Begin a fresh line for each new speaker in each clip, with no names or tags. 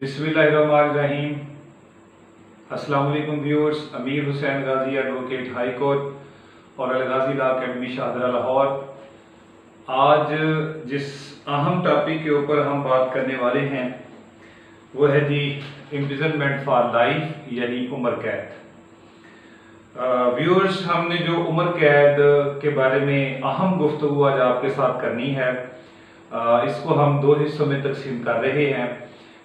बिस्मिल्लाहिर्रहमानिर्रहीम। अस्सलाम वालेकुम व्यूअर्स। अमीर हुसैन गाजी एडवोकेट हाई कोर्ट और अलगाजी लॉ अकेडमी शाहदरा लाहौर। आज जिस अहम टॉपिक के ऊपर हम बात करने वाले हैं वो है जी इम्प्रिजनमेंट फॉर लाइफ यानी उम्र कैद। व्यूअर्स, हमने जो उम्र कैद के बारे में अहम गुफ्तगू आज आपके साथ करनी है, इसको हम दो हिस्सों में तकसीम कर रहे हैं।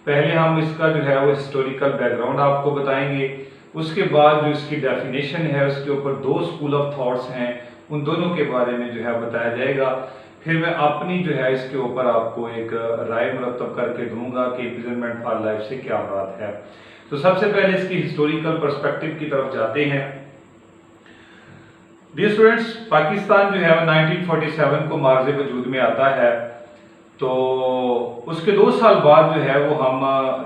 पहले हम इसका जो है वो हिस्टोरिकल बैकग्राउंड आपको बताएंगे, उसके बाद जो इसकी डेफिनेशन है उसके ऊपर दो स्कूल ऑफ थॉट्स हैं, उन दोनों के बारे में जो है बताया जाएगा। फिर मैं अपनी जो है इसके ऊपर आपको एक राय मुरतब करके दूंगा कि इम्प्रिजनमेंट फॉर लाइफ से क्या मुराद है। तो सबसे पहले इसकी हिस्टोरिकल पर्सपेक्टिव की तरफ जाते हैं। डियर स्टूडेंट्स, पाकिस्तान जो है 1947 को मार्ज वजूद में आता है, तो उसके 2 साल बाद जो है वो हम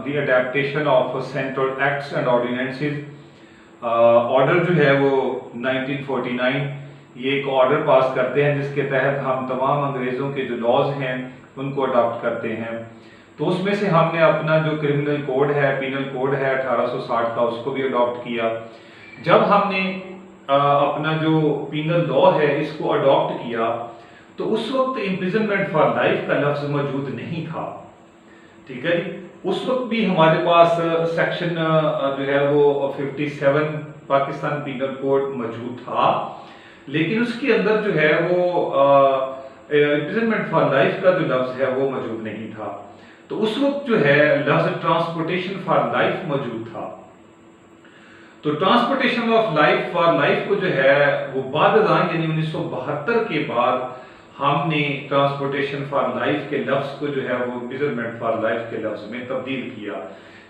the adaptation of central acts and ordinances order जो है वो 1949 ये एक ऑर्डर पास करते हैं जिसके तहत हम तमाम अंग्रेज़ों के जो लॉज हैं उनको अडॉप्ट करते हैं। तो उसमें से हमने अपना जो क्रिमिनल कोड है, पीनल कोड है 1860 का, उसको भी अडॉप्ट किया। जब हमने अपना जो पीनल लॉ है इसको अडॉप्ट किया तो उस वक्त इम्प्रिजनमेंट फॉर लाइफ का लफ्ज मौजूद नहीं था। ठीक है जी, उस वक्त भी हमारे पास सेक्शन जो है वो 57 पाकिस्तान पीनल कोड मौजूद था, लेकिन उसके अंदर जो है वो इम्प्रिजनमेंट फॉर लाइफ का जो लफ्ज है वो मौजूद नहीं था। तो उस वक्त जो है लफ्ज ट्रांसपोर्टेशन फॉर लाइफ मौजूद था। तो transportation of life for life को जो है वो बाद यानी 1972 के बाद हमने ट्रांसपोर्टेशन फॉर लाइफ के लफ्ज को जो है वो इम्प्रिजनमेंट फॉर लाइफ के लफ्ज में तब्दील किया।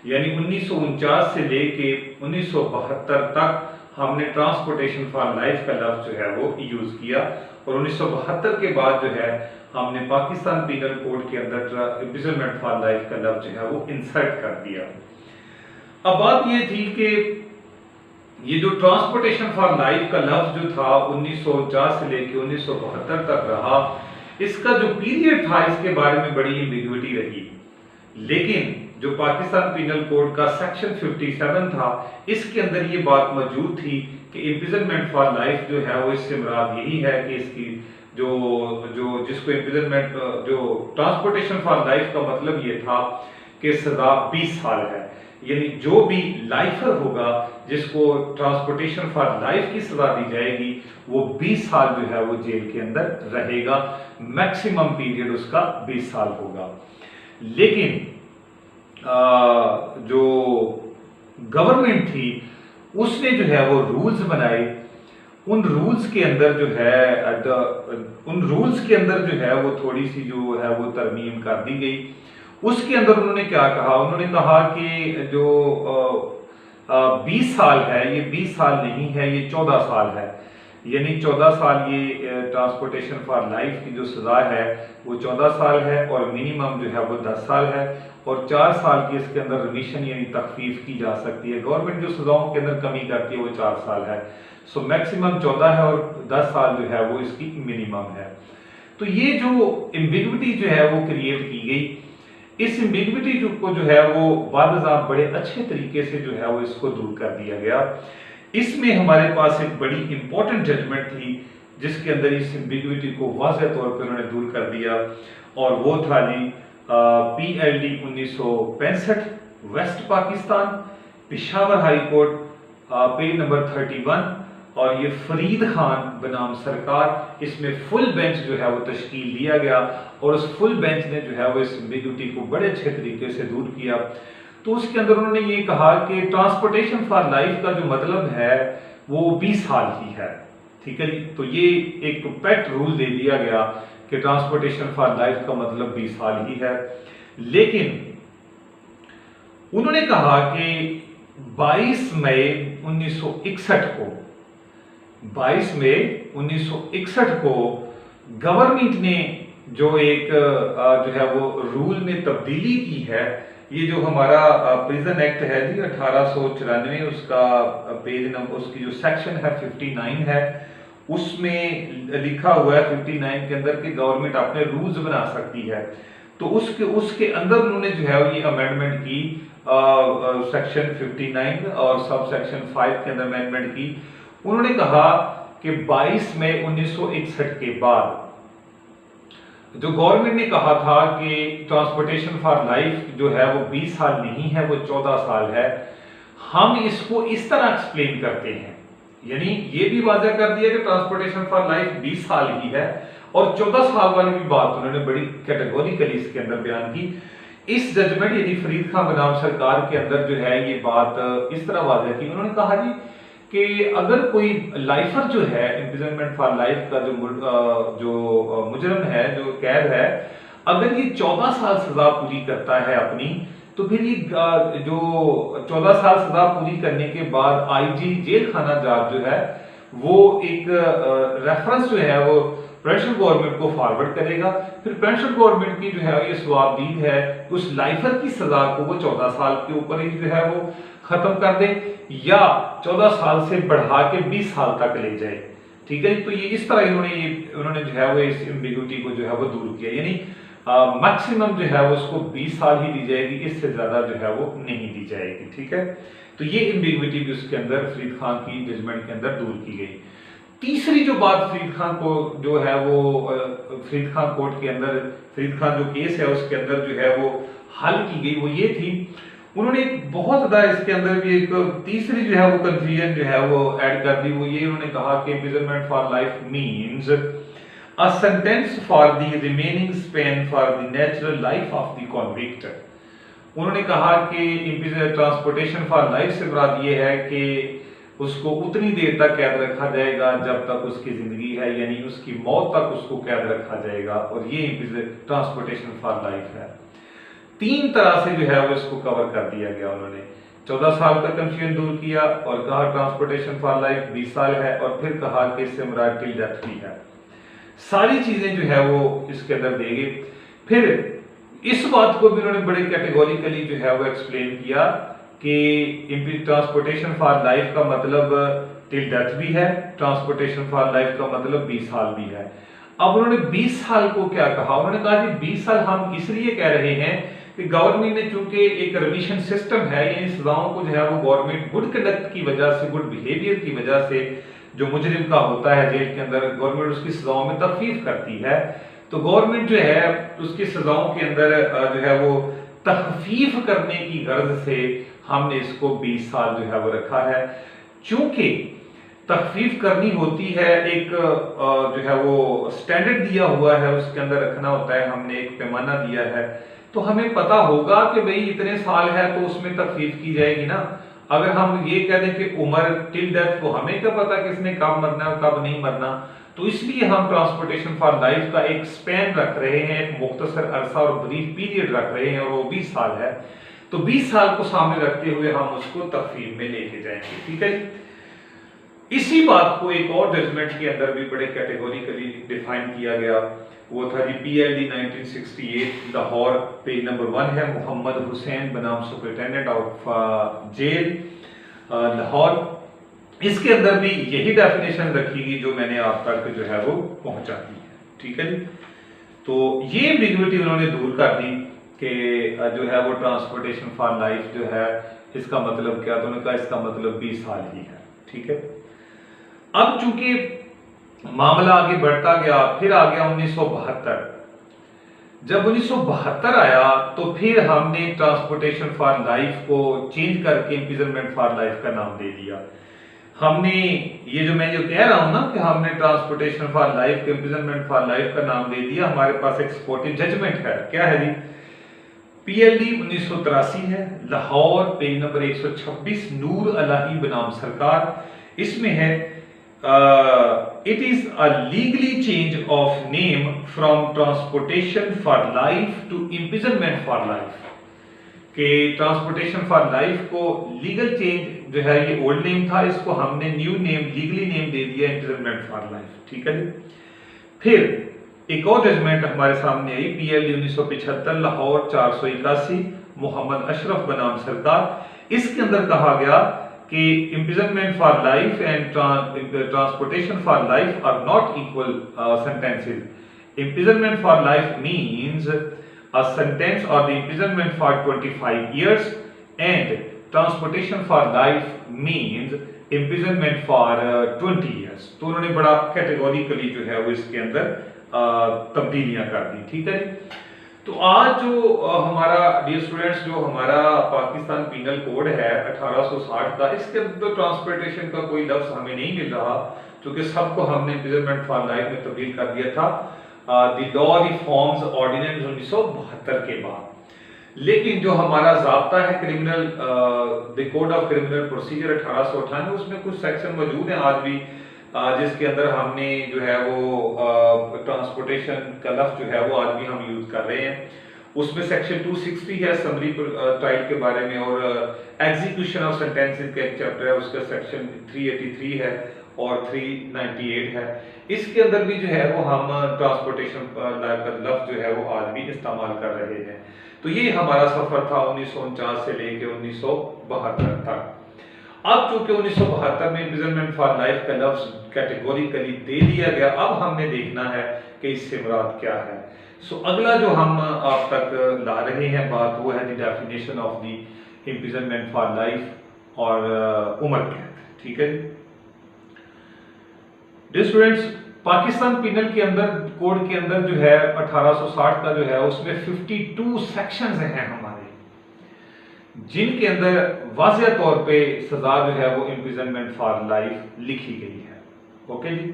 यानी 1949 से लेके 1972 तक हमने ट्रांसपोर्टेशन फॉर लाइफ का लफ्ज जो है वो यूज किया, और 1972 के बाद जो है हमने पाकिस्तान पीनल कोड के अंदर इम्प्रिजनमेंट फॉर लाइफ का लफ्ज जो है वो इंसर्ट कर दिया। अब बात ये थी कि ये जो ट्रांसपोर्टेशन फॉर लाइफ का लफ्ज जो था 1949 से लेकर 1972 तक रहा, इसका जो पीरियड था इसके बारे में बड़ी एम्बिग्विटी रही। लेकिन जो पाकिस्तान पीनल कोड का सेक्शन 57 था इसके अंदर ये बात मौजूद थी कि इम्प्रिजनमेंट फॉर लाइफ जो है वो इससे मुराद यही है कि इसकी जो जो जिसको इम्प्रिजनमेंट जो ट्रांसपोर्टेशन फॉर लाइफ का मतलब ये था कि सजा 20 साल है। यानी जो भी लाइफर होगा जिसको ट्रांसपोर्टेशन फॉर लाइफ की सजा दी जाएगी वो 20 साल जो है वो जेल के अंदर रहेगा। मैक्सिमम पीरियड उसका 20 साल होगा। लेकिन जो गवर्नमेंट थी उसने जो है वो रूल्स बनाए। उन रूल्स के अंदर जो है वो थोड़ी सी जो है वो तरमीम कर दी गई। उसके अंदर उन्होंने क्या कहा, उन्होंने कहा कि जो 20 साल है ये 20 साल नहीं है, ये 14 साल है। यानी 14 साल ये ट्रांसपोर्टेशन फॉर लाइफ की जो सजा है वो 14 साल है, और मिनिमम जो है वो 10 साल है, और 4 साल की इसके अंदर रिमिशन यानी तखफीफ की जा सकती है। गवर्नमेंट जो सजाओं के अंदर कमी करती है वो 4 साल है। सो मैक्सिमम 14 है और 10 साल जो है वो इसकी मिनिमम है। तो ये जो एम्बिग्विटी जो है वो क्रिएट की गई, इस एम्बिग्विटी को जो है वो बादशाह बड़े अच्छे तरीके से जो है वो इसको दूर कर दिया गया। इसमें हमारे पास एक बड़ी इंपॉर्टेंट जजमेंट थी जिसके अंदर इस एम्बिग्विटी को वाज़ेह तौर पर उन्होंने दूर कर दिया, और वो था जी PLD 1965 west Pakistan Peshawar high court page number 31, और ये फरीद खान बनाम सरकार, इसमें फुल बेंच जो है वो तश्कील दिया गया, और उस फुल बेंच ने जो है वो इस एम्बिग्विटी को बड़े अच्छे तरीके से दूर किया। तो उसके अंदर उन्होंने ये कहा कि ट्रांसपोर्टेशन फॉर लाइफ का जो मतलब है वो 20 साल ही है। ठीक है जी, तो ये एक पेट रूल दे दिया गया कि ट्रांसपोर्टेशन फॉर लाइफ का मतलब 20 साल ही है। लेकिन उन्होंने कहा कि 22 मई 1961 को गवर्नमेंट ने जो एक जो है वो रूल में तब्दीली की है। ये जो हमारा प्रिजन एक्ट है जी 1894, उसका पेज नंबर, उसकी जो सेक्शन है 59 है, उसमें लिखा हुआ है 59 के अंदर कि गवर्नमेंट अपने रूल्स बना सकती है। तो उसके उसके अंदर उन्होंने जो है ये अमेंडमेंट की, सेक्शन 59 और सब सेक्शन 5 के अंदर अमेंडमेंट की। उन्होंने कहा कि 22 मई 1961 के बाद जो गवर्नमेंट ने कहा था कि ट्रांसपोर्टेशन फॉर लाइफ जो है वो 20 साल नहीं है, वो 14 साल है, हम इसको इस तरह एक्सप्लेन करते हैं, यानी ये भी वाज़ह कर दिया कि ट्रांसपोर्टेशन फॉर लाइफ 20 साल ही है, और 14 साल वाली भी बात उन्होंने बड़ी कैटेगोरिकली इसके अंदर बयान की। इस जजमेंट यानी फरीद खान बनाम सरकार के अंदर जो है ये बात इस तरह वाज़ह की, उन्होंने कहा जी कि अगर कोई लाइफर जो है इम्प्रिजनमेंट फॉर लाइफ का जो मुजरम है, जो कैद है, अगर ये 14 साल सजा पूरी करता है अपनी, तो फिर ये जो 14 साल सजा पूरी करने के बाद आईजी जेल खाना जात जो है वो एक रेफरेंस जो है वो प्रेशर गवर्नमेंट को फॉरवर्ड करेगा। फिर प्रेशर गवर्नमेंट की जो है ये सवाबदीद है उस लाइफर की सजा को वो 14 साल के ऊपर ही जो है वो खत्म कर दे, या 14 साल से बढ़ा के 20 साल तक ले जाए। ठीक है, तो ये इस तरह उन्होंने जो है वो इस एम्बिग्युइटी को जो है वो दूर किया, यानी मैक्सिमम जो है वो उसको 20 साल ही दी जाएगी, इससे ज्यादा जो है वो नहीं दी जाएगी। ठीक है, तो ये एम्बिग्युइटी भी उसके अंदर फरीद खान की जजमेंट के अंदर दूर की गई। तीसरी जो बात फरीद खान को जो है वो फरीद खान कोर्ट के अंदर फरीद खान जो केस है उसके अंदर जो है वो हल की गई, वो ये थी, उन्होंने बहुत ज्यादा इसके अंदर भी एक तीसरी जो है वो कंफ्यूजन जो है वो ऐड कर दी। वो ये उन्होंने कहा कि imprisonment for life means a sentence for the remaining Spain for the natural life of the convict. उन्होंने कहा कि ट्रांसपोर्टेशन फॉर लाइफ से मुराद ये है कि उसको उतनी देर तक कैद रखा जाएगा जब तक उसकी जिंदगी है, यानी उसकी मौत तक उसको कैद रखा जाएगा, और ये ट्रांसपोर्टेशन फॉर लाइफ है। तीन तरह से जो है वो इसको कवर कर दिया गया। उन्होंने 14 साल का कंफ्यूजन दूर किया और कहा ट्रांसपोर्टेशन फॉर लाइफ 20 साल है, और फिर कहा कि इससे मुराद टिल डेथ भी है। सारी चीजें जो है वो इसके अंदर देंगे। फिर इस बात को भी उन्होंने बड़े कैटेगोरिकली जो है वो एक्सप्लेन किया कि ट्रांसपोर्टेशन फॉर लाइफ का मतलब टिल डेथ भी है, ट्रांसपोर्टेशन फॉर लाइफ का मतलब 20 साल भी है। अब उन्होंने 20 साल को क्या कहा, उन्होंने कहा जी 20 साल हम इसलिए कह रहे हैं कि गवर्नमेंट ने चूंकि एक रिमिशन सिस्टम है, यानी सजाओं को जो है वो गवर्नमेंट गुड कंडक्ट की वजह से, गुड बिहेवियर की वजह से जो मुजरिम का होता है जेल के अंदर, गवर्नमेंट उसकी सजाओं में तखफीफ करती है। तो गवर्नमेंट जो है उसकी सजाओं के अंदर जो है वो तखफीफ करने की गर्ज से हमने इसको 20 साल जो है वो रखा है। चूंकि तखफीफ करनी होती है, एक जो है वो स्टैंडर्ड दिया हुआ है, उसके अंदर रखना होता है, हमने एक पैमाना दिया है, तो हमें पता होगा कि भाई इतने साल है तो उसमें तखफीफ की जाएगी ना। अगर हम ये कह दें कि उम्र टिल डेथ, तो हमें क्या पता किसने कब मरना है कब नहीं मरना, तो इसलिए हम ट्रांसपोर्टेशन फॉर लाइफ का एक स्पैन रख रहे हैं, एक मुख्तसर अरसा और ब्रीफ पीरियड रख रहे हैं, और वो 20 साल है। तो 20 साल को सामने रखते हुए हम उसको तखफीफ में लेके जाएंगे। ठीक है, इसी बात को एक और जजमेंट के अंदर भी बड़े कैटेगोरिकली डिफाइन किया गया, वो था जी PLD 1968 लाहौर, पेज नंबर 1 है, मोहम्मद हुसैन बनाम सुपरिटेंडेंट ऑफ जेल लाहौर। इसके अंदर भी यही डेफिनेशन रखी गई जो मैंने आप तक जो है वो पहुंचा दी है। ठीक है जी, तो ये एम्बिग्युइटी उन्होंने दूर कर दी कि जो है वो ट्रांसपोर्टेशन फॉर लाइफ जो है इसका मतलब क्या, तो उन्होंने कहा इसका मतलब 20 साल ही है। ठीक है, अब चूंकि मामला आगे बढ़ता गया, फिर आ गया 1972। जब 1972 आया तो फिर हमने ट्रांसपोर्टेशन फॉर लाइफ को चेंज करके इम्प्रिजनमेंट फॉर लाइफ का नाम दे दिया। हमने ये जो मैं जो कह रहा हूं ना कि हमने ट्रांसपोर्टेशन फॉर लाइफ के इम्प्रिजनमेंट फॉर लाइफ का नाम दे दिया, हमारे पास एक सपोर्टिव जजमेंट है। क्या है जी? PLD 1983 है, लाहौर, पेज नंबर 126, नूर अलाही बनाम सरकार। इसमें है it is a legally change of name from transportation for life to imprisonment for life। कि ट्रांसपोर्टेशन फॉर लाइफ को लीगल चेंज जो है, ये ओल्ड नेम था, इसको हमने न्यू नेम, लीगली नेम दे दिया इम्प्रिजनमेंट फॉर लाइफ। ठीक है जी, फिर एक और जजमेंट हमारे सामने आई, PLD 1975 लाहौर 481, मोहम्मद अशरफ बनाम सरकार। इसके अंदर कहा गया कि imprisonment for life and transportation for life are not equal sentences। imprisonment for life means a sentence or the imprisonment for 25 years and transportation for life means imprisonment for 20 years। तो उन्होंने बड़ा कैटेगोरिकली जो है वो इसके अंदर तब्दीलियां कर दी। ठीक है जी। तो आज जो हमारा डियर स्टूडेंट्स जो हमारा पाकिस्तान पीनल कोड है 1860 का, इसके अंदर तो ट्रांसपोर्टेशन का कोई लफ्ज हमें नहीं मिल रहा, क्योंकि सबको हमने इम्प्रिजनमेंट फॉर लाइफ में तब्दील कर दिया था द लॉ रिफॉर्म्स ऑर्डिनेंस 1972 के बाद। लेकिन जो हमारा ज़ाब्ता है criminal the code of criminal procedure 1898, उसमें कुछ सेक्शन मौजूद हैं आज भी जिसके अंदर हमने जो है वो ट्रांसपोर्टेशन का लफ्ज जो है वो आज भी हम यूज कर रहे हैं। उसमें सेक्शन 260 है समरी ट्रायल के बारे में, और एग्जीक्यूशन ऑफ सेंटेंसेस का एक चैप्टर है, उसका सेक्शन 383 है और 398 है। इसके अंदर भी जो है वो हम ट्रांसपोर्टेशन का लफ्ज जो है वो आज भी इस्तेमाल कर रहे हैं। तो ये हमारा सफर था 1949 से लेकर 1972 तक। अब चूंकि 1972 में इम्प्रिजनमेंट फॉर लाइफ का लफ्ज कैटेगोरिकली दे दिया गया, अब हमने देखना है कि इससे मुराद क्या है। सो अगला जो हम आप तक ला रहे हैं बात, वो है the definition of the imprisonment for life और उम्र कैद। ठीक है डियर स्टूडेंट्स, पाकिस्तान पीनल के अंदर कोड के अंदर जो है 1860 का जो है उसमें 52 सेक्शंस हैं हमारे, जिनके अंदर वाज़ेह तौर पे सजा जो है वो इम्प्रिजनमेंट फॉर लाइफ लिखी गई है। ओके जी।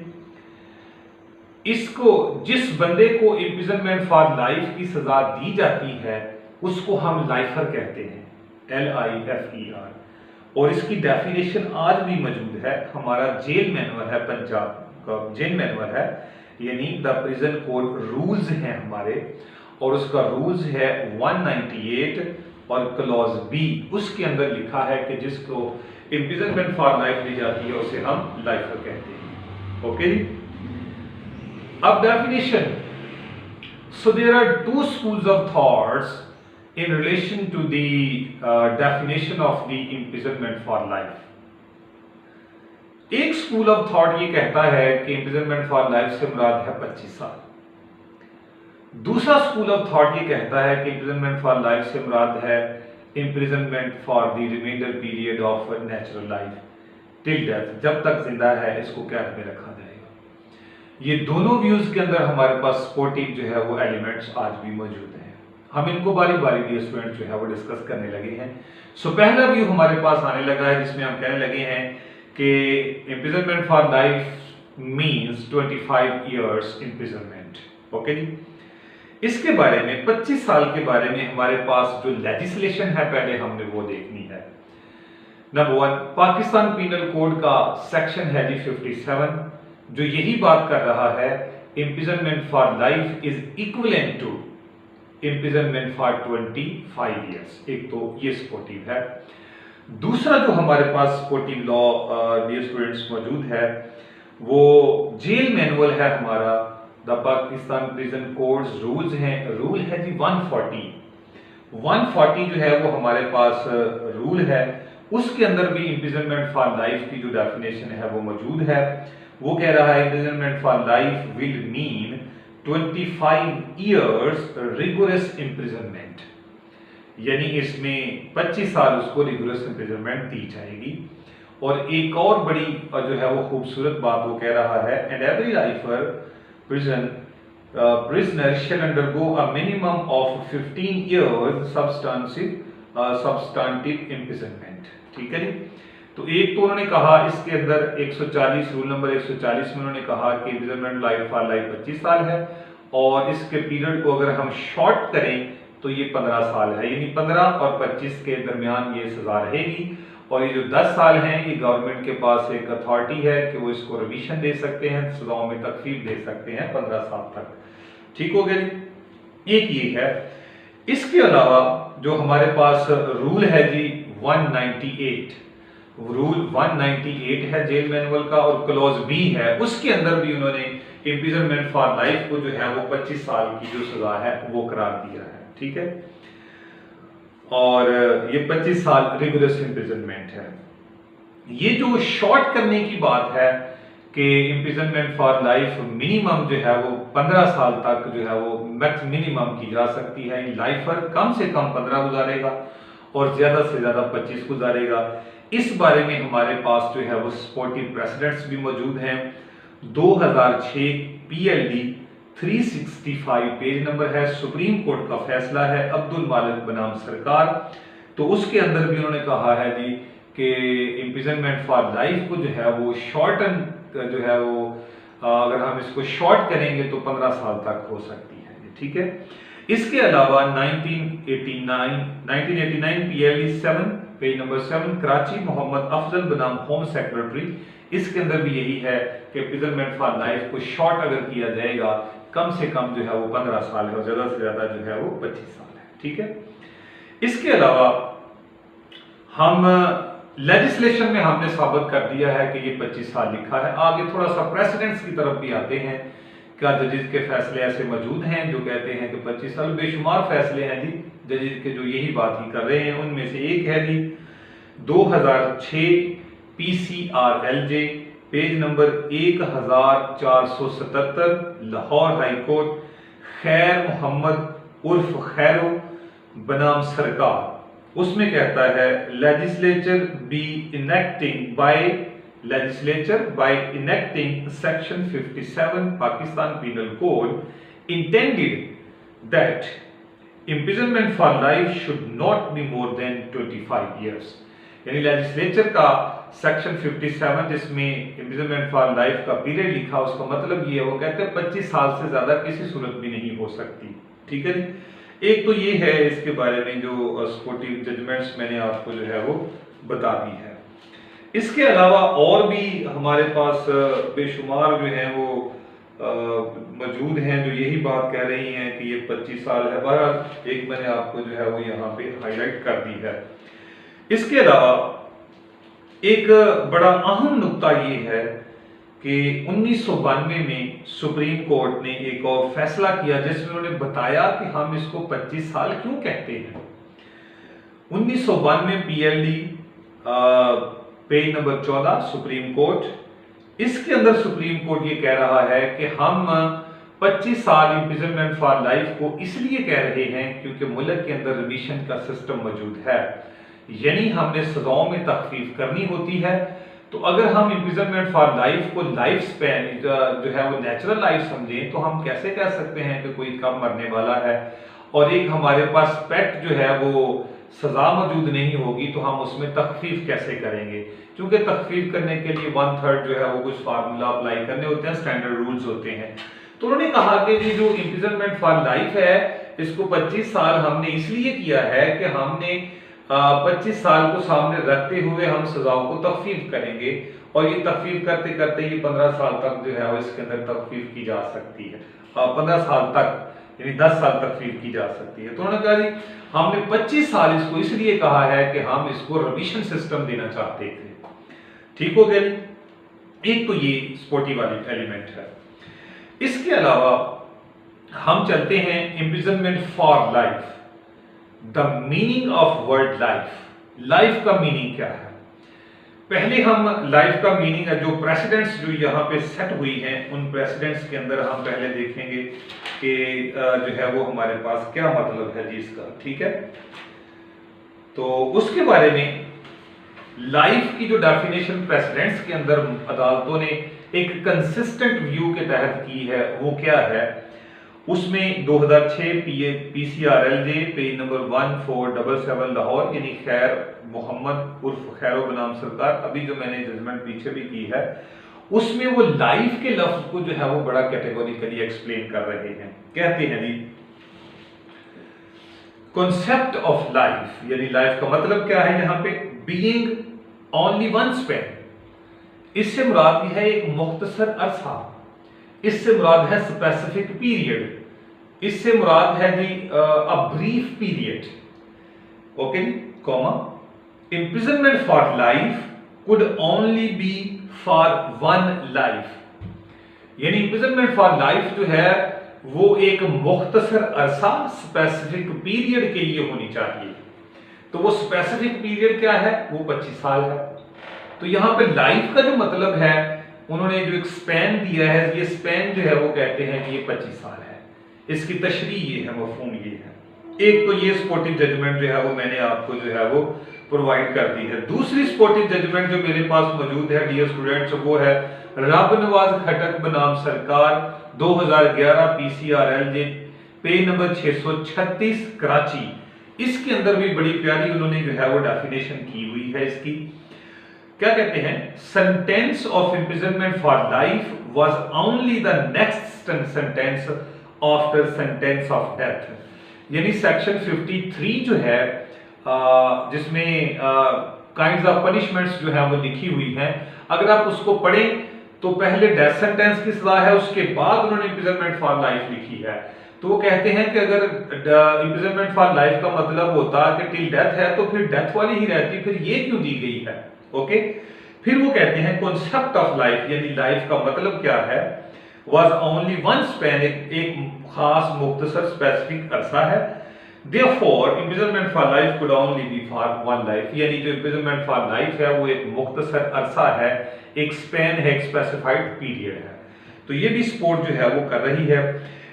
इसको जिस बंदे को इम्प्रिजनमेंट फॉर लाइफ की सजा दी जाती है उसको हम लाइफर कहते हैं, LIFER। और इसकी डेफिनेशन आज भी मौजूद है, हमारा जेल मैनुअल है, पंजाब का जेल मैनुअल है, यानी द प्रिजन कोड रूल्स हैं हमारे, और उसका रूल्स है 198 और क्लॉज बी, उसके अंदर लिखा है कि जिसको इम्प्रिजनमेंट फॉर लाइफ दी जाती है उसे हम लाइफर कहते हैं। ओके जी। अब definition, so there are two schools of thoughts in relation to the definition of the imprisonment for life। एक स्कूल ऑफ थॉट ये कहता है कि इम्प्रिजनमेंट फॉर लाइफ से मुराद है 25 साल। दूसरा स्कूल ऑफ थॉट ये कहता है कि इम्प्रिजनमेंट फॉर लाइफ से मुराद है imprisonment for the remainder period of natural life till death, जब तक जिंदा है इसको कैद में रखा जाएगा। ये दोनों व्यूज के अंदर हमारे पास सपोर्टिव जो है वो एलिमेंट्स आज भी मौजूद हैं। हम इनको बारी बारी डियर स्टूडेंट जो है वो डिस्कस करने लगे हैं। सो पहला व्यू हमारे पास आने लगा है जिसमें हम कहने लगे हैं कि imprisonment for life means 25 years imprisonment. Okay ji. इसके बारे में 25 साल के बारे में हमारे पास जो लेजिस्लेशन है पहले हमने वो देखनी है। नंबर 1, पाकिस्तान पीनल कोड का सेक्शन है जी 57, जो यही बात कर रहा है imprisonment for life is equivalent to imprisonment for 25 years. एक तो ये सपोर्टिव है। दूसरा जो हमारे पास सपोर्टिव लॉ डियर स्टूडेंट्स मौजूद है वो जेल मैनुअल है हमारा, the Pakistan prison codes rules हैं, रूल है जी 140 जो है वो हमारे पास रूल है, उसके अंदर भी इम्प्रिजनमेंट फॉर लाइफ की जो डेफिनेशन है वो मौजूद है। वो कह रहा है imprisonment for life will mean 25 years rigorous imprisonment, यानी इसमें 25 साल उसको rigorous imprisonment दी जाएगी। और एक और बड़ी जो है वो खूबसूरत बात वो कह रहा है, and every lifer prisoner shall undergo a minimum of 15 years substantive imprisonment। ठीक है जी। तो एक तो उन्होंने कहा इसके अंदर 140 रूल नंबर 140 में उन्होंने कहा कि इम्प्रिजनमेंट लाइफ फॉर लाइफ 25 साल है, और इसके पीरियड को अगर हम शॉर्ट करें तो ये 15 साल है, यानी 15 और 25 के दरमियान ये सजा रहेगी। और ये जो 10 साल हैं ये गवर्नमेंट के पास एक अथॉरिटी है कि वो इसको रिविजन दे सकते हैं, सजाओं में तखफीफ दे सकते हैं 15 साल तक। ठीक हो गया जी। एक ये है। इसके अलावा जो हमारे पास रूल है जी 198, रूल 198 है जेल मैनुअल का, और क्लॉज बी है, उसके अंदर भी उन्होंने इम्प्रिजनमेंट फॉर लाइफ को जो है वो 25 साल की जो सजा है वो करार दिया है। ठीक है। और ये 25 साल रिगुलर इम्प्रिजनमेंट है। ये जो शॉर्ट करने की बात है कि इम्प्रिजनमेंट फॉर लाइफ मिनिमम जो है वो 15 साल तक जो है वो मैक्स मिनिमम की जा सकती है। लाइफर कम से कम 15 गुजारेगा और ज्यादा से ज्यादा 25 गुजारेगा। इस बारे में हमारे पास जो है वो सपोर्टिव प्रेसिडेंट्स भी मौजूद हैं। 2006 PLD 365 पेज नंबर है, सुप्रीम कोर्ट का फैसला है, अब्दुल मालिक बनाम सरकार। तो उसके अंदर भी उन्होंने कहा है जी कि इम्प्रिजनमेंट फॉर लाइफ को जो है वो शॉर्टन जो है वो अगर हम इसको शॉर्ट करेंगे तो 15 साल तक हो सकती है, ठीक है। इसके अलावा 1989 PLD 7 page number 7 Karachi Mohammad Afzal बनाम होम सेक्रेटरी, इसके अंदर भी यही है कि इम्प्रिजनमेंट फॉर लाइफ को शॉर्ट अगर किया जाएगा कम से कम जो है वो 15 साल है और ज्यादा से ज्यादा जो है वो 25 साल है, ठीक है। इसके अलावा हम लेजिस्लेशन में हमने साबित कर दिया है कि ये 25 साल लिखा है। आगे थोड़ा सा प्रेसिडेंट्स की तरफ भी आते हैं। क्या जजेस के फैसले ऐसे मौजूद हैं जो कहते हैं कि 25 साल? बेशुमार फैसले हैं जी जजेस के जो यही बात ही कर रहे हैं। उनमें से एक है जी 2006 PCRLJ page number 1477 Lahore high court, खैर मोहम्मद उर्फ खैरो बनाम सरकार। उसमें कहता है legislature by enacting section 57 Pakistan Penal Code intended that imprisonment for life should not be more than 25 years। यानी लेजिस्लेचर का सेक्शन 57 जिसमें इम्प्रिजनमेंट फॉर लाइफ का पीरियड लिखा, उसका मतलब ये है, वो कहते हैं 25 साल से ज्यादा किसी सूरत भी नहीं हो सकती, ठीक है जी। एक तो ये है इसके बारे में जो सपोर्टिव जजमेंट्स मैंने आपको जो है वो बता दी है। इसके अलावा और भी हमारे पास बेशुमार जो है वो मौजूद हैं जो यही बात कह रही हैं कि ये 25 साल है। बहरहाल एक मैंने आपको जो है वो यहाँ पे हाईलाइट कर दी है। इसके अलावा एक बड़ा अहम नुक्ता ये है कि 1992 में सुप्रीम कोर्ट ने एक और फैसला किया जिसमें उन्होंने बताया कि हम इसको 25 साल क्यों कहते हैं। 1992 PLD page number 14 supreme court, इसके अंदर सुप्रीम कोर्ट ये कह रहा है कि हम 25 साल इम्प्रिजनमेंट फॉर लाइफ को इसलिए कह रहे हैं क्योंकि मुल्क के अंदर रिमिशन का सिस्टम मौजूद है, यानी हमने सजाओं में तखफीफ करनी होती है। तो अगर हम इम्प्रिजनमेंट फॉर लाइफ को लाइफ स्पैन जो है वो नेचुरल लाइफ समझें तो हम कैसे कह सकते हैं कि कोई कब मरने वाला है। और एक हमारे पास पेट जो है वो सजा मौजूद नहीं होगी तो हम उसमें तखफीफ कैसे करेंगे, क्योंकि तखफीफ करने के लिए 1/3 जो है वो कुछ फार्मूला अप्लाई करने होते हैं, स्टैंडर्ड रूल्स होते हैं। तो उन्होंने कहा कि ये जो इम्प्रिजनमेंट फॉर लाइफ है इसको 25 साल हमने इसलिए किया है कि हमने 25 साल को सामने रखते हुए हम सजाओं को तखफीफ करेंगे और ये तखफीफ करते करते ये 15 साल तक जो है वो इसके अंदर तखफीफ की जा सकती है। 15 साल तक यानी 10 साल तखफीफ की जा सकती है। तो उन्होंने कहा जी हमने 25 साल इसको इसलिए कहा है कि हम इसको रिमिशन सिस्टम देना चाहते थे, ठीक हो गया। एक तो ये स्पोर्टिव वाली एलिमेंट है। इसके अलावा हम चलते हैं imprisonment for life, the meaning of word life. Life का मीनिंग क्या है? पहले हम लाइफ का मीनिंग है जो प्रेसिडेंट्स जो यहाँ पे सेट हुई हैं उन प्रेसिडेंट्स के अंदर हम पहले देखेंगे कि जो है वो हमारे पास क्या मतलब है जी इसका, ठीक है। तो उसके बारे में लाइफ की जो डेफिनेशन प्रेसिडेंट्स के अंदर अदालतों ने एक कंसिस्टेंट व्यू के तहत की है वो क्या है, उसमें 2006 PCRLJ पेज नंबर 1477 लाहौर यानी खैर मोहम्मद उर्फ खैरो बनाम सरकार, अभी जो मैंने जजमेंट पीछे भी की है उसमें वो लाइफ के लफ्ज को जो है वो बड़ा कैटेगोरिकली एक्सप्लेन कर रहे हैं। कहते हैं जी कॉन्सेप्ट ऑफ लाइफ, यानी लाइफ का मतलब क्या है यहाँ पे, बीइंग ओनली वन स्पैन। इससे मुराद यह है एक मुख्तसर अरसा, इससे मुराद है स्पेसिफिक पीरियड, इससे मुराद है ji a brief period, okay, comma imprisonment for life could only be for one life. यानी इम्प्रिजनमेंट फॉर लाइफ जो है वो एक मुख्तसर अरसा स्पेसिफिक पीरियड के लिए होनी चाहिए। तो वो स्पेसिफिक पीरियड क्या है, वो 25 साल है। तो यहां पे लाइफ का जो मतलब है उन्होंने जो एक स्पैन दिया है, ये स्पैन जो है वो कहते हैं कि ये 25 साल है। इसकी तशरीह ये है, मफहूम ये है। एक तो ये स्पोर्टिव जजमेंट जो है वो मैंने आपको जो है वो प्रोवाइड कर दी है। दूसरी स्पोर्टिव जजमेंट जो मेरे पास मौजूद है डियर स्टूडेंट्स, वो है रब नवाज खटक बनाम सरकार 2011 PCRL जे पेज नंबर 636 कराची। इसके अंदर भी बड़ी प्यारी उन्होंने जो है वो डेफिनेशन की हुई है इसकी। क्या कहते हैं, sentence of imprisonment for life was only the next sentence after sentence of death. यानी सेक्शन 53 जो है जिसमें काइंड्स ऑफ पनिशमेंट्स जो है वो लिखी हुई हैं, अगर आप उसको पढ़ें तो पहले डेथ सेंटेंस की सजा है, उसके बाद उन्होंने इम्प्रिजनमेंट फॉर लाइफ लिखी है। तो वो कहते हैं कि अगर इम्प्रिजनमेंट फॉर लाइफ का मतलब होता कि टिल डेथ है तो फिर डेथ वाली ही रहती, फिर ये क्यों दी गई है। ओके, फिर वो कहते हैं कॉन्सेप्ट ऑफ लाइफ यानी लाइफ का मतलब क्या है, वाज ओनली वन स्पैन, एक खास मुख्तसर स्पेसिफिक अरसा है। Therefore, imprisonment for life could only be for one life, यानी जो imprisonment for life है वो एक मुख्तसर अरसा है, एक स्पैन है, एक स्पेसिफाइड पीरियड है। तो ये भी स्पोर्ट जो है वो कर रही है।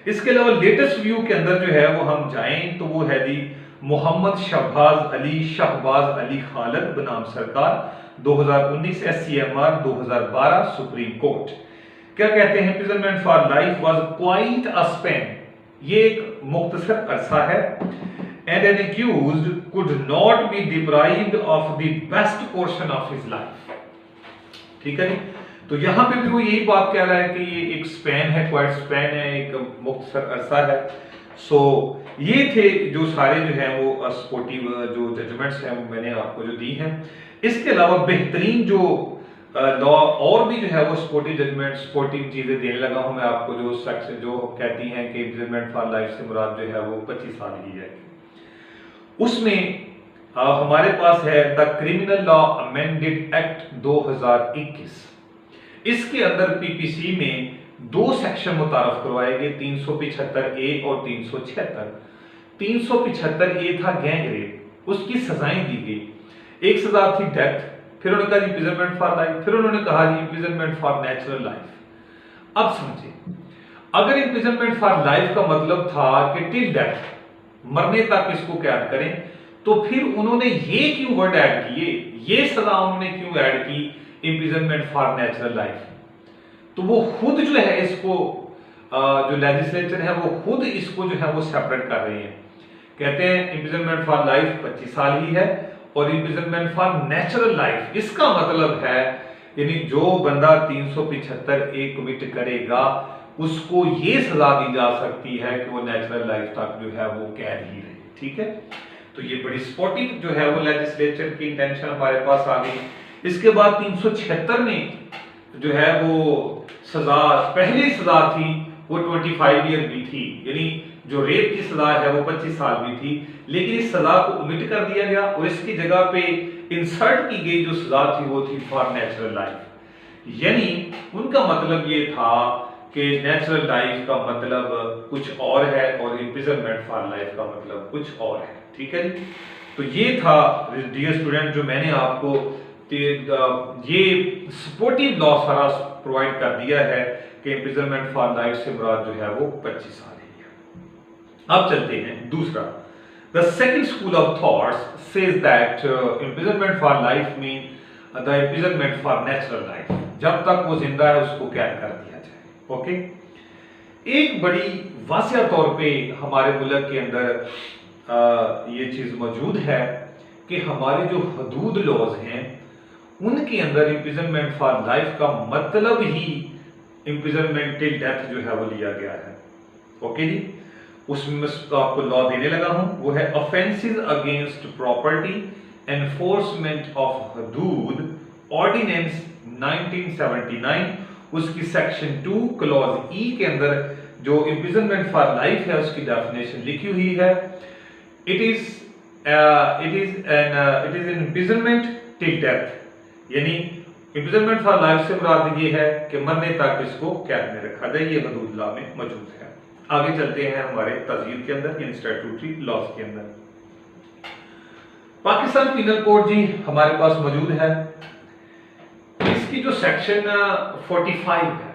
इसके अलावा लेटेस्ट व्यू के अंदर जो है वो हम जाएं तो वो है दी मोहम्मद शहबाज अली खालिद बनाम सरकार 2019 SCMR 2012 सुप्रीम कोर्ट। क्या कहते हैं, imprisonment for life was quite a span, ये एक मुख्तसर अरसा है, and an accused could not be deprived of the best portion of his life। ठीक है, तो यहां पे भी वो यही बात कह रहा है कि ये एक स्पैन है, क्वाइट स्पैन है, एक मुख्तसर अरसा है। सो ये थे जो सारे जो हैं वो स्पोर्टिव जो जजमेंट्स हैं वो मैंने आपको जो दी हैं। इसके अलावा बेहतरीन जो लॉ और भी जो है वो स्पोर्टिव जजमेंट स्पोर्टिव चीजें देने लगा हूं मैं आपको, जो सेक्शन जो कहती हैं कि इम्प्रिजनमेंट फॉर लाइफ से मुराद जो है वो 25 साल की है। उसमें हमारे पास है the criminal law amended act 2021। इसके अंदर PPC में दो सेक्शन मुतारफ करवाए गए, 375A और 376। 375A था गैंग रेप, उसकी सजाएं दी गई। एक सजा थी डेथ, फिर उन्होंने कहा इम्प्रिजनमेंट फॉर लाइफ, फिर उन्होंने कहा इम्प्रिजनमेंट फॉर नेचुरल लाइफ। अब समझिए, अगर इम्प्रिजनमेंट फॉर लाइफ का मतलब था कि टिल डेथ, मरने तक इसको कैद करें, तो फिर उन्होंने ये क्यों वर्ड ऐड किए, ये सजा उन्होंने क्यों ऐड की इम्प्रिजनमेंट फॉर नेचुरल लाइफ। तो वो खुद जो है इसको जो लेजिस्लेचर है वो खुद इसको जो है वो सेपरेट कर रहे हैं। कहते हैं इम्प्रिजनमेंट फॉर लाइफ 25 साल ही है और इम्प्रिजनमेंट फॉर नेचुरल लाइफ इसका मतलब है यानी जो बंदा 375A कमिट करेगा उसको ये सजा दी जा सकती है कि वो नेचुरल लाइफ तक जो है वो कैद ही रहे। ठीक है, तो ये बड़ी स्पोर्टिव जो है वो लेजिस्लेचर की इंटेंशन हमारे पास आ गई। इसके बाद 376 में जो है वो सजा, पहली सजा थी वो 25 ईयर भी थी, यानी जो रेप की सजा है वो 25 साल भी थी, लेकिन इस सजा को ओमिट कर दिया गया और इसकी जगह पे इंसर्ट की गई जो सजा थी वो थी फॉर नेचुरल लाइफ। यानी उनका मतलब ये था कि नेचुरल लाइफ का मतलब कुछ और है और इम्प्रिजनमेंट फॉर लाइफ का मतलब कुछ और है। ठीक है जी, तो ये था डियर स्टूडेंट जो मैंने आपको ये सपोर्टिव लॉ सारा प्रोवाइड कर दिया है कि इम्प्रिजनमेंट फॉर लाइफ से मुराद जो है वो 25 साल है। अब चलते हैं दूसरा, the second school of thoughts says that imprisonment for life mean the imprisonment for natural life, जब तक वो जिंदा है उसको कैद कर दिया जाए। ओके, एक बड़ी वासिया तौर पे हमारे मुल्क के अंदर ये चीज मौजूद है कि हमारे जो हदूद लॉज हैं उनके अंदर इम्प्रिजनमेंट फॉर लाइफ का मतलब ही इम्प्रिजनमेंट टिल डेथ जो है वो लिया गया है। ओके जी, उसमें आपको लॉ देने लगा हूं, वो है offences against property enforcement of हदूद ऑर्डिनेंस 1979, उसकी सेक्शन 2 क्लॉज ई के अंदर जो इम्प्रिजनमेंट फॉर लाइफ है उसकी डेफिनेशन लिखी हुई है। It is an imprisonment till death, यानी इम्प्रिजनमेंट फॉर लाइफ से मुराद ये है कि मरने तक इसको कैद में रखा जाए, ये हदूद लॉ में मौजूद है। आगे चलते हैं हमारे तज़ीर के अंदर, यानी स्टैट्यूटरी लॉज के अंदर। पाकिस्तान पीनल कोड जी हमारे पास मौजूद है। इसकी जो सेक्शन 45 है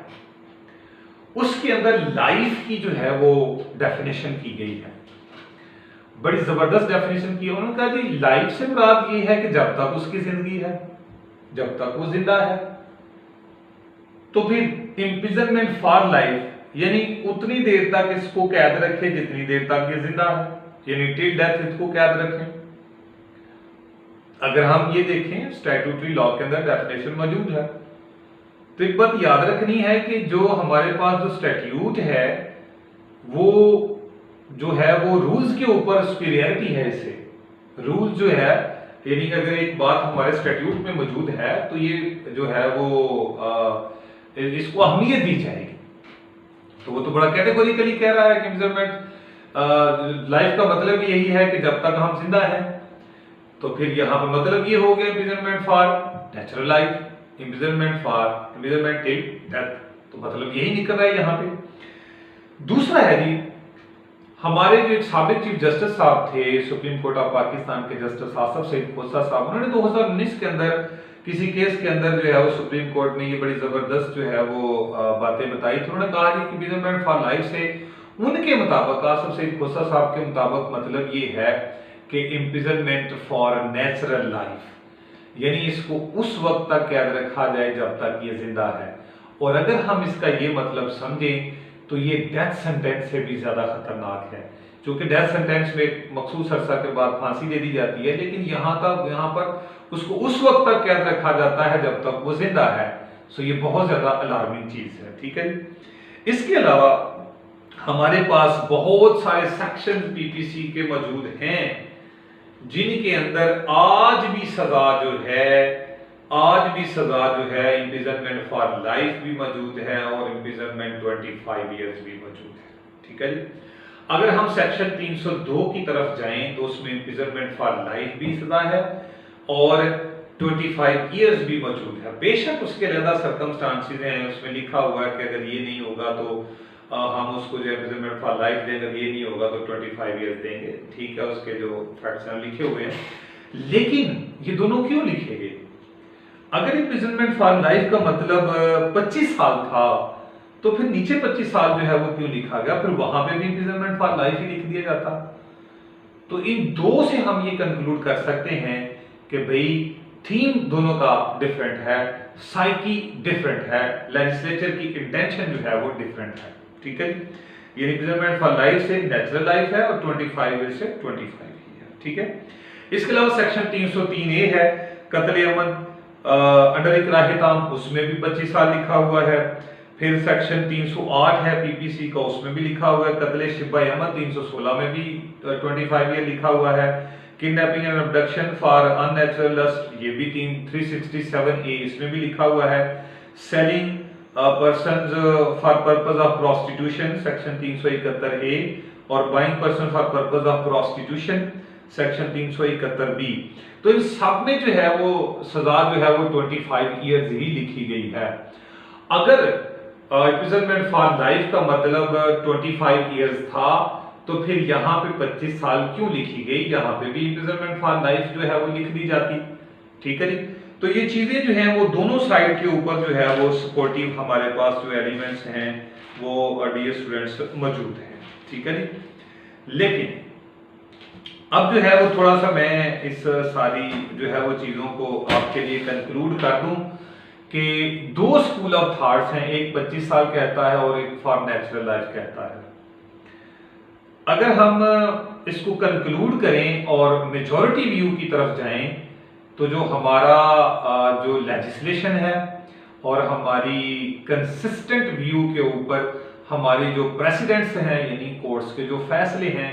उसके अंदर लाइफ की जो है वो डेफिनेशन की गई है। बड़ी जबरदस्त डेफिनेशन की है। उन्होंने कहा जी लाइफ से मुराद ये है कि जब तक उसकी जिंदगी है, जब तक वो जिंदा है। तो फिर इम्प्रिजनमेंट फॉर लाइफ यानी उतनी देर तक इसको कैद रखे जितनी देर तक ये जिंदा है, यानी टिल डेथ इसको कैद रखें। अगर हम ये देखें स्टैट्यूटरी लॉ के अंदर डेफिनेशन मौजूद है। तो एक बात याद रखनी है कि जो हमारे पास जो स्टैट्यूट है वो जो है वो रूल्स के ऊपर सुपीरियरिटी है। इसे रूल जो है यानी अगर एक बात हमारे स्टैट्यूट में मौजूद है तो ये जो है वो इसको अहमियत दी जाएगी। तो वो तो बड़ा कैटेगोरिकली कह रहा है कि इम्प्रिजनमेंट लाइफ का मतलब यही है कि जब तक हम जिंदा हैं। तो फिर यहाँ पर मतलब ये हो गया imprisonment for natural life, imprisonment till death. तो मतलब यही निकल रहा है यहाँ पे। दूसरा है जी हमारे जो एक साबिक चीफ जस्टिस साहब थे सुप्रीम कोर्ट ऑफ पाकिस्तान के जस्टिस आसफ सईद खोसा साहब, उन्होंने 2019 के अंदर किसी केस के अंदर जो है वो सुप्रीम कोर्ट में ये बड़ी जबरदस्त जो है वो बातें बताई थी। उन्होंने कहा कि इम्प्रिजनमेंट फॉर लाइफ से उनके मुताबिक आसफ सईद खोसा साहब के मुताबिक मतलब ये है कि इम्प्रिजनमेंट फॉर नेचुरल लाइफ यानी इसको उस वक्त तक कैद रखा जाए जब तक ये जिंदा है। और अगर हम इसका ये मतलब समझें तो ये डेथ सेंटेंस से भी ज्यादा खतरनाक है, क्योंकि डेथ सेंटेंस में मखसूस अरसा के बाद फांसी दे दी जाती है, लेकिन यहाँ पर उसको उस वक्त तक कैद रखा जाता है जब तक वो जिंदा है। सो ये बहुत ज्यादा अलार्मिंग चीज है। ठीक है। इसके अलावा हमारे पास बहुत सारे सेक्शन पीपीसी के मौजूद हैं जिनके अंदर आज भी सजा जो है इम्प्रिजनमेंट फॉर लाइफ भी मौजूद है और इम्प्रिजनमेंट 25 इयर्स भी मौजूद है। ठीक है जी। अगर हम सेक्शन 302 की तरफ जाएं तो उसमें इम्प्रिजनमेंट फॉर लाइफ भी सजा है और 25 इयर्स भी मौजूद है। बेशक उसके अलग सर्कमस्टांसेस हैं, उसमें लिखा हुआ है कि अगर ये नहीं होगा तो हम उसको जो इम्प्रिजनमेंट फॉर लाइफ देंगे, अगर ये नहीं होगा तो 25 इयर्स देंगे। ठीक है, उसके जो फैक्ट्स हैं लिखे हुए हैं। लेकिन ये दोनों क्यों लिखे गए? अगर इम्प्रिजनमेंट फॉर लाइफ का मतलब 25 साल था तो फिर नीचे 25 साल जो है वो क्यों लिखा गया? फिर वहां पे भी इम्प्रिजनमेंट फॉर लाइफ ही लिख दिया जाता। तो इन दो से हम ये कंक्लूड कर सकते हैं कि भाई थीम दोनों का डिफरेंट है, साइकी डिफरेंट है, लेजिस्लेचर की इंटेंशन जो है वो डिफरेंट है। ठीक है, ये इम्प्रिजनमेंट फॉर लाइफ से नेचुरल लाइफ है और 25 ईयर से 25 ही है। ठीक है। इसके अलावा सेक्शन 303A है कत्ल अमन अंडर इकराह ताम, उसमें भी 25 साल लिखा हुआ है। फिर सेक्शन 308 है पीपीसी का, उसमें भी लिखा हुआ है कत्ल शिबा अहमद 316 में भी 25 ईयर लिखा हुआ है। Kidnapping and abduction for unnatural lust ये भी 367A इसमें भी लिखा हुआ है। Selling persons for purpose of prostitution section 371A और buying person for purpose of prostitution section 371B। तो इन सब में जो है वो सजा जो है वो 25 इयर्स ही लिखी गई है। अगर इम्प्रिजनमेंट फॉर लाइफ का मतलब 25 इयर्स था तो फिर यहाँ पे 25 साल क्यों लिखी गई? यहाँ पे भी इम्प्रिजनमेंट फॉर लाइफ जो है वो लिख दी जाती। ठीक है जी। तो ये चीजें जो हैं वो दोनों साइड के ऊपर जो है वो सपोर्टिव हमारे पास जो एलिमेंट्स हैं वो डियर स्टूडेंट्स मौजूद हैं। ठीक है जी। लेकिन अब जो है वो थोड़ा सा मैं इस सारी जो है वो चीजों को आपके लिए कंक्लूड कर दूं कि दो स्कूल ऑफ थॉट्स हैं, एक 25 साल कहता है और एक फॉर नेचुरल लाइफ कहता है। अगर हम इसको कंक्लूड करें और मेजॉरिटी व्यू की तरफ जाएं तो जो हमारा जो लेजिस्लेशन है और हमारी कंसिस्टेंट व्यू के ऊपर हमारी जो प्रेसिडेंट्स हैं यानी कोर्ट्स के जो फैसले हैं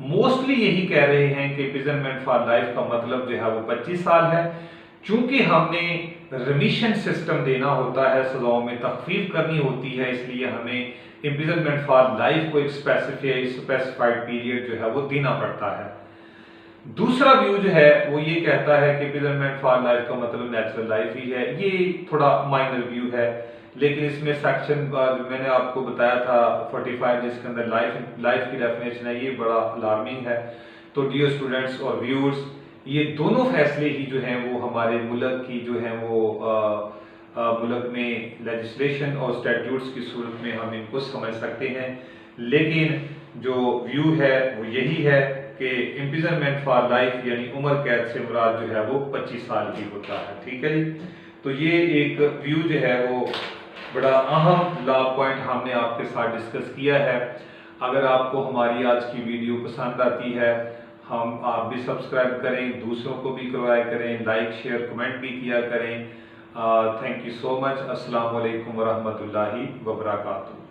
मोस्टली यही कह रहे हैं कि इम्प्रिजनमेंट फॉर लाइफ का मतलब जो है वो 25 साल है। चूंकि हमने रिमिशन सिस्टम देना होता है, सजाओं में तखफीफ करनी होती है, इसलिए हमें इम्प्रिजनमेंट फॉर लाइफ को एक स्पेसिफाइड पीरियड जो है वो देना पड़ता है। दूसरा व्यू जो है वो ये कहता है कि इम्प्रिजनमेंट फॉर लाइफ का मतलब नेचुरल लाइफ ही है। ये थोड़ा माइनर व्यू है, लेकिन इसमें सेक्शन मैंने आपको बताया था 45 जिसके अंदर लाइफ की डेफिनेशन है, ये बड़ा अलार्मिंग है। तो डियर स्टूडेंट्स और व्यूअर्स, ये दोनों फैसले ही जो हैं वो हमारे मुल्क की जो हैं वो मुल्क में लेजिस्लेशन और स्टैट्यूट्स की सूरत में हम इनको समझ सकते हैं, लेकिन जो व्यू है वो यही है कि इम्प्रिजनमेंट फॉर लाइफ यानी उम्र कैद से मुराद जो है वो 25 साल ही होता है। ठीक है जी, तो ये एक व्यू जो है वो बड़ा अहम लॉ पॉइंट हमने आपके साथ डिस्कस किया है। अगर आपको हमारी आज की वीडियो पसंद आती है, आप भी सब्सक्राइब करें, दूसरों को भी करवाया करें, लाइक शेयर कमेंट भी किया करें। Thank you so much. अस्सलाम वालेकुम वरहमतुल्लाहि वबरकातुहू।